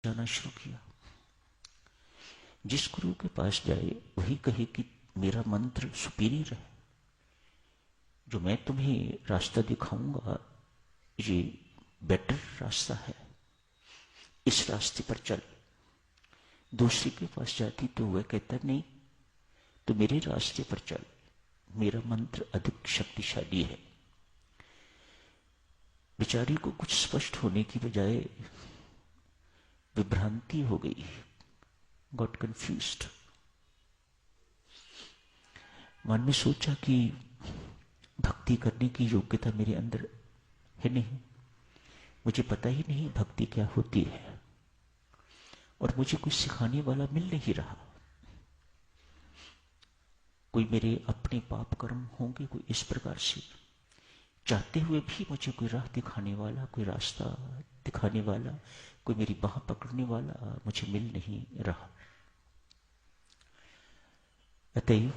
जाना शुरू किया। जिस गुरु के पास जाए वही कहे कि मेरा मंत्र सुपीरियर है, जो मैं तुम्हें रास्ता दिखाऊंगा ये बेटर रास्ता है, इस रास्ते पर चल। दूसरे के पास जाती तो वह कहता नहीं, तो मेरे रास्ते पर चल, मेरा मंत्र अधिक शक्तिशाली है। बेचारी को कुछ स्पष्ट होने की बजाय विभ्रांति हो गई, गॉट कंफ्यूज्ड। मन में सोचा कि भक्ति करने की योग्यता मेरे अंदर है नहीं, मुझे पता ही नहीं भक्ति क्या होती है, और मुझे कोई सिखाने वाला मिल नहीं रहा। कोई मेरे अपने पाप कर्म होंगे कोई इस प्रकार से, चाहते हुए भी मुझे कोई राह दिखाने वाला, कोई रास्ता दिखाने वाला, कोई मेरी बाह पकड़ने वाला मुझे मिल नहीं रहा। अतएव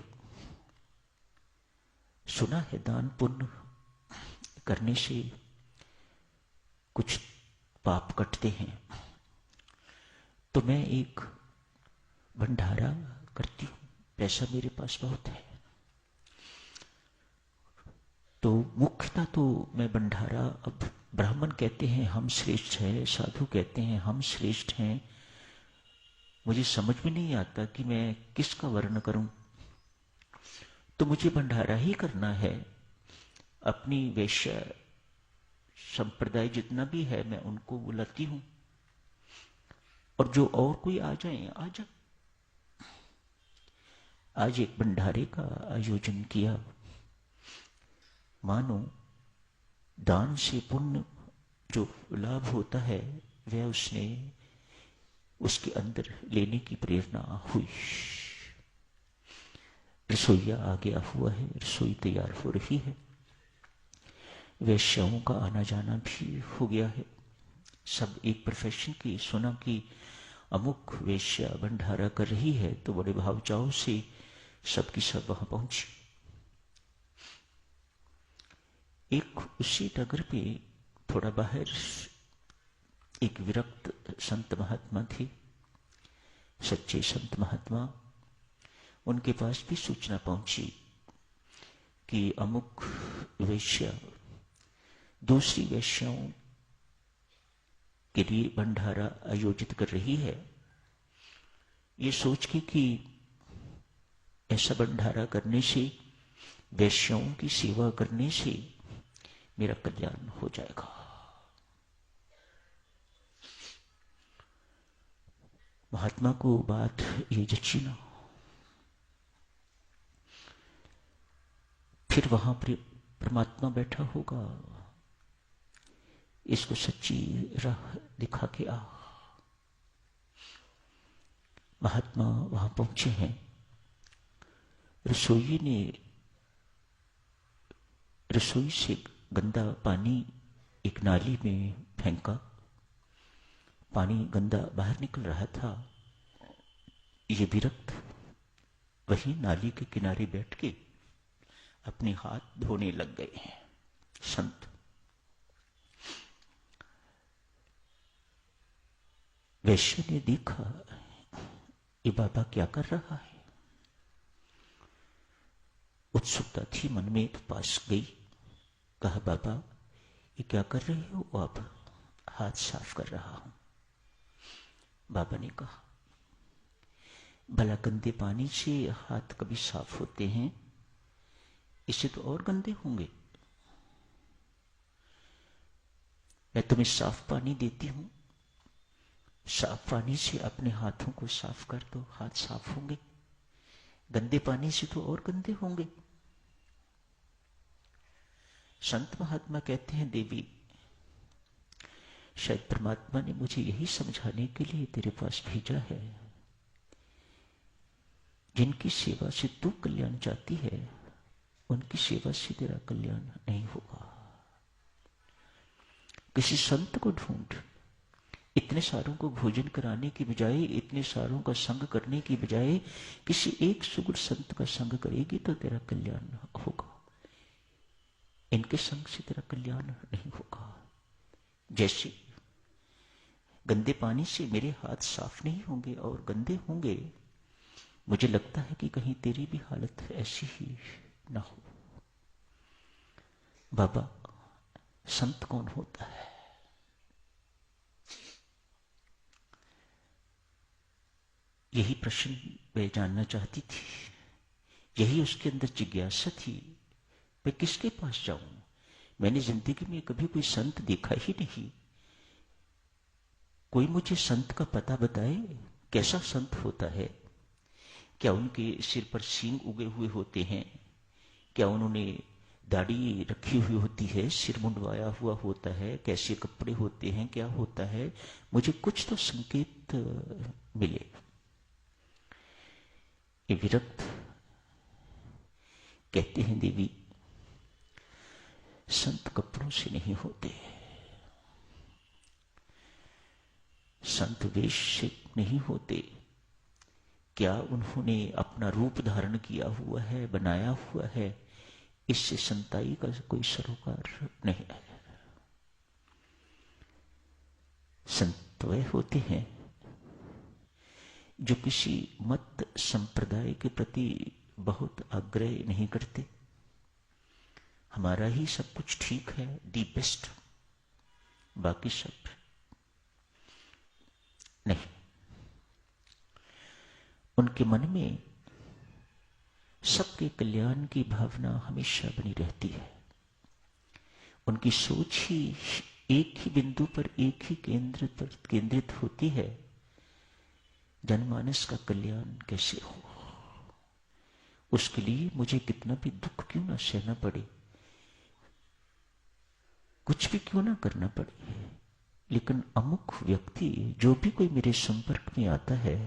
सुना है दान पुण्य करने से कुछ पाप कटते हैं, तो मैं एक भंडारा करती हूं, पैसा मेरे पास बहुत है, तो मुख्यतः तो मैं भंडारा, अब ब्राह्मण कहते हैं हम श्रेष्ठ हैं, साधु कहते हैं हम श्रेष्ठ हैं, मुझे समझ में नहीं आता कि मैं किसका वर्ण करूं, तो मुझे भंडारा ही करना है। अपनी वैश्य संप्रदाय जितना भी है मैं उनको बुलाती हूं, और जो और कोई आ जाए आ जा। आज एक भंडारे का आयोजन किया। मानो दान से पुण्य जो लाभ होता है वह उसके अंदर लेने की प्रेरणा हुई। रसोईया आ गया हुआ है, रसोई तैयार हो रही है, वैश्याओं का आना जाना भी हो गया है। सब एक प्रोफेशन की सुना कि अमुक वेश्या भंडारा कर रही है, तो बड़े भावचाव से सबकी सब वहां पहुंची। एक उसी नगर पे थोड़ा बाहर एक विरक्त संत महात्मा थे, सच्चे संत महात्मा। उनके पास भी सूचना पहुंची कि अमुक वेश्या दूसरी वेश्याओं के लिए भंडारा आयोजित कर रही है। ये सोच के कि ऐसा भंडारा करने से, वेश्याओं की सेवा करने से मेरा कल्याण हो जाएगा। महात्मा को बात ये जची ना। फिर वहां पर परमात्मा बैठा होगा, इसको सच्ची राह दिखा के आ। महात्मा वहां पहुंचे हैं। रसोई ने रसोई से गंदा पानी एक नाली में फेंका। पानी गंदा बाहर निकल रहा था। ये विरक्त वही नाली के किनारे बैठ के अपने हाथ धोने लग गए हैं। संत वैश्य ने देखा ये बाबा क्या कर रहा है। उत्सुकता थी मन में, तो पास गई, कहा बाबा ये क्या कर रहे हो आप? हाथ साफ कर रहा हूं। बाबा ने कहा भला गंदे पानी से हाथ कभी साफ होते हैं? इससे तो और गंदे होंगे। मैं तुम्हें साफ पानी देती हूं, साफ पानी से अपने हाथों को साफ कर दो, हाथ साफ होंगे। गंदे पानी से तो और गंदे होंगे। संत महात्मा कहते हैं देवी, शायद परमात्मा ने मुझे यही समझाने के लिए तेरे पास भेजा है। जिनकी सेवा से तू कल्याण चाहती है, उनकी सेवा से तेरा कल्याण नहीं होगा। किसी संत को ढूंढ। इतने सारों को भोजन कराने की बजाय, इतने सारों का संग करने की बजाय किसी एक सुगुण संत का संग करेगी तो तेरा कल्याण होगा। इनके संग से तेरा कल्याण नहीं होगा। जैसे गंदे पानी से मेरे हाथ साफ नहीं होंगे और गंदे होंगे। मुझे लगता है कि कहीं तेरी भी हालत ऐसी ही ना हो। बाबा, संत कौन होता है? यही प्रश्न मैं जानना चाहती थी, यही उसके अंदर जिज्ञासा थी। मैं किसके पास जाऊं? मैंने जिंदगी में कभी कोई संत देखा ही नहीं। कोई मुझे संत का पता बताए, कैसा संत होता है? क्या उनके सिर पर सींग उगे हुए होते हैं? क्या उन्होंने दाढ़ी रखी हुई होती है, सिर मुंडवाया हुआ होता है, कैसे कपड़े होते हैं, क्या होता है? मुझे कुछ तो संकेत मिले। ये विरक्त कहते हैं, देवी, संत कपड़ों से नहीं होते, संत वेश से नहीं होते। क्या उन्होंने अपना रूप धारण किया हुआ है, बनाया हुआ है? इससे संताई का कोई सरोकार नहीं है। संत वे होते हैं जो किसी मत संप्रदाय के प्रति बहुत आग्रह नहीं करते। हमारा ही सब कुछ ठीक है, दी बेस्ट, बाकी सब नहीं। उनके मन में सबके कल्याण की भावना हमेशा बनी रहती है। उनकी सोच ही एक ही बिंदु पर, एक ही केंद्र पर केंद्रित होती है। जनमानस का कल्याण कैसे हो, उसके लिए मुझे कितना भी दुख क्यों ना सहना पड़े, कुछ भी क्यों ना करना पड़े, लेकिन अमुक व्यक्ति जो भी कोई मेरे संपर्क में आता है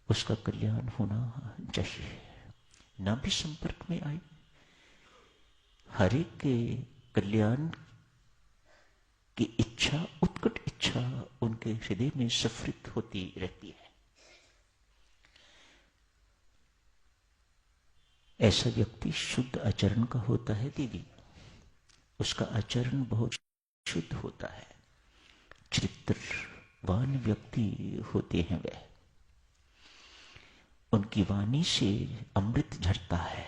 उसका कल्याण होना चाहिए। ना भी संपर्क में आए, हर एक के कल्याण की इच्छा, उत्कट इच्छा उनके हृदय में सफरित होती रहती है। ऐसा व्यक्ति शुद्ध आचरण का होता है देवी। उसका आचरण बहुत शुद्ध होता है, चरित्रवान व्यक्ति होते हैं वे। उनकी वाणी से अमृत झरता है।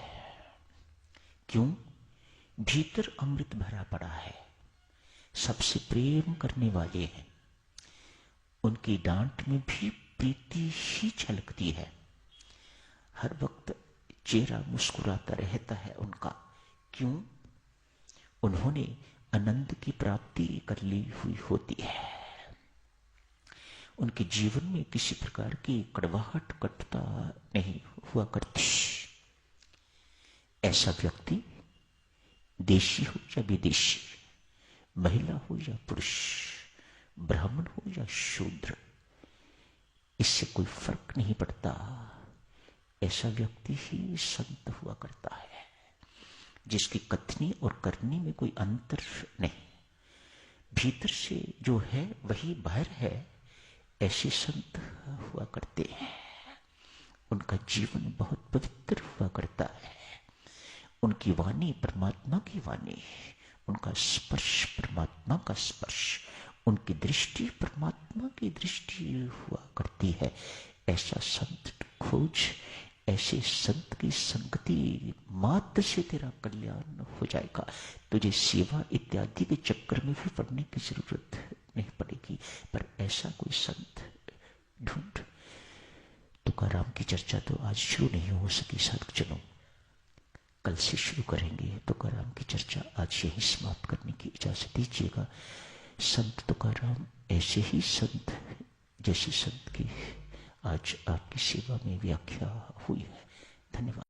क्यों? भीतर अमृत भरा पड़ा है। सबसे प्रेम करने वाले हैं। उनकी डांट में भी प्रीति ही झलकती है। हर वक्त चेहरा मुस्कुराता रहता है उनका। क्यों? उन्होंने आनंद की प्राप्ति कर ली हुई होती है। उनके जीवन में किसी प्रकार की कड़वाहट, कटुता नहीं हुआ करती। ऐसा व्यक्ति देशी हो या विदेशी, महिला हो या पुरुष, ब्राह्मण हो या शूद्र, इससे कोई फर्क नहीं पड़ता। ऐसा व्यक्ति ही संत हुआ करता है, जिसकी कथनी और करनी में कोई अंतर नहीं। भीतर से जो है वही बाहर है। ऐसे संत हुआ करते हैं। उनका जीवन बहुत पवित्र हुआ करता है। उनकी वाणी परमात्मा की वाणी, उनका स्पर्श परमात्मा का स्पर्श, उनकी दृष्टि परमात्मा की दृष्टि हुआ करती है। ऐसा संत खोज, ऐसे संत की संगति मात्र से तेरा कल्याण हो जाएगा। तुझे सेवा इत्यादि के चक्कर में भी पड़ने की जरूरत नहीं पड़ेगी। पर ऐसा कोई संत ढूंढ। तुकाराम की चर्चा तो आज शुरू नहीं हो सकी साधुजनों, कल से शुरू करेंगे। तुकाराम की चर्चा आज यही समाप्त करने की इजाजत दीजिएगा। संत तुकाराम ऐसे ही संत जैसे संत की आज आपकी सेवा में व्याख्या हुई है। धन्यवाद।